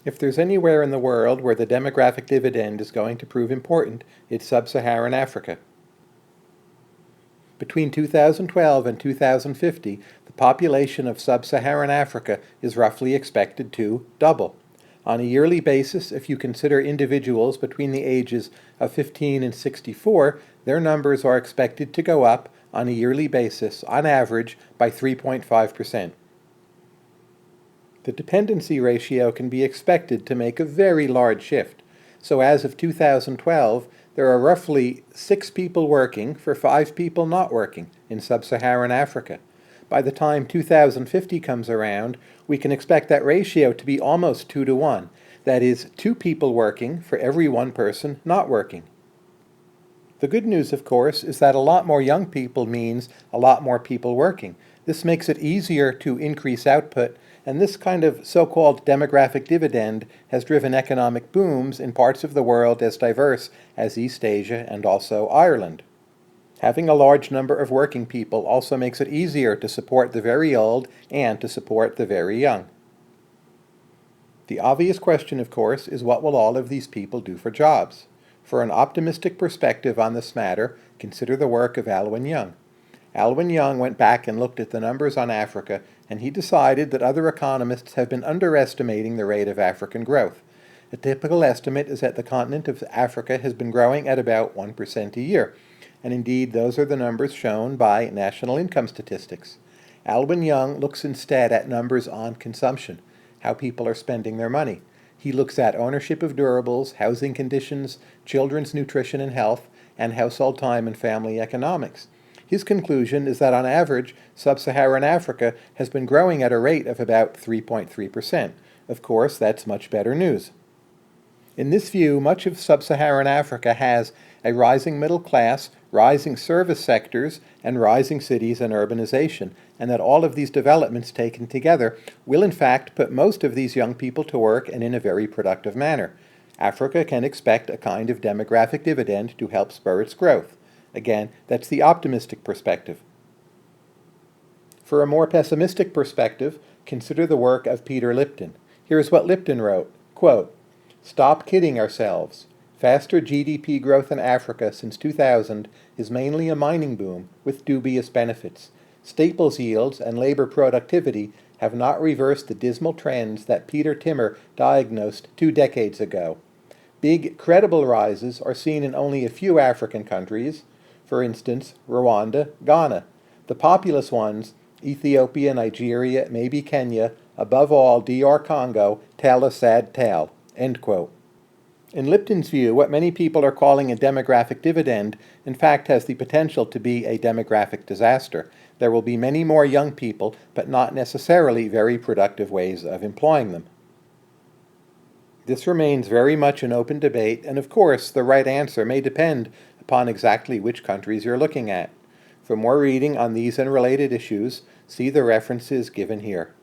If there's anywhere in the world where the demographic dividend is going to prove important, it's sub-Saharan Africa. Between 2012 and 2050, the population of sub-Saharan Africa is roughly expected to double. On a yearly basis, if you consider individuals between the ages of 15 and 64, their numbers are expected to go up on a yearly basis, on average, by 3.5%. The dependency ratio can be expected to make a very large shift. So as of 2012, there are roughly 6 people working for 5 people not working in sub-Saharan Africa. By the time 2050 comes around, we can expect that ratio to be almost 2 to 1. That is, 2 people working for every 1 person not working. The good news, of course, is that a lot more young people means a lot more people working. This makes it easier to increase output, and this kind of so-called demographic dividend has driven economic booms in parts of the world as diverse as East Asia and also Ireland. Having a large number of working people also makes it easier to support the very old and to support the very young. The obvious question, of course, is what will all of these people do for jobs? For an optimistic perspective on this matter, consider the work of Alwyn Young. Alwyn Young went back and looked at the numbers on Africa, and he decided that other economists have been underestimating the rate of African growth. A typical estimate is that the continent of Africa has been growing at about 1% a year, and indeed those are the numbers shown by national income statistics. Alwyn Young looks instead at numbers on consumption, how people are spending their money. He looks at ownership of durables, housing conditions, children's nutrition and health, and household time and family economics. His conclusion is that on average, sub-Saharan Africa has been growing at a rate of about 3.3%. Of course, that's much better news. In this view, much of sub-Saharan Africa has a rising middle class, rising service sectors, and rising cities and urbanization, and that all of these developments taken together will in fact put most of these young people to work and in a very productive manner. Africa can expect a kind of demographic dividend to help spur its growth. Again, that's the optimistic perspective. For a more pessimistic perspective, consider the work of Peter Lipton. Here's what Lipton wrote, quote, "Stop kidding ourselves. Faster GDP growth in Africa since 2000 is mainly a mining boom with dubious benefits. Staples yields and labor productivity have not reversed the dismal trends that Peter Timmer diagnosed 2 decades ago. Big, credible rises are seen in only a few African countries, for instance, Rwanda, Ghana. The populous ones, Ethiopia, Nigeria, maybe Kenya, above all DR Congo, tell a sad tale." End quote. In Lipton's view, what many people are calling a demographic dividend in fact has the potential to be a demographic disaster. There will be many more young people, but not necessarily very productive ways of employing them. This remains very much an open debate, and of course, the right answer may depend upon exactly which countries you're looking at. For more reading on these and related issues, see the references given here.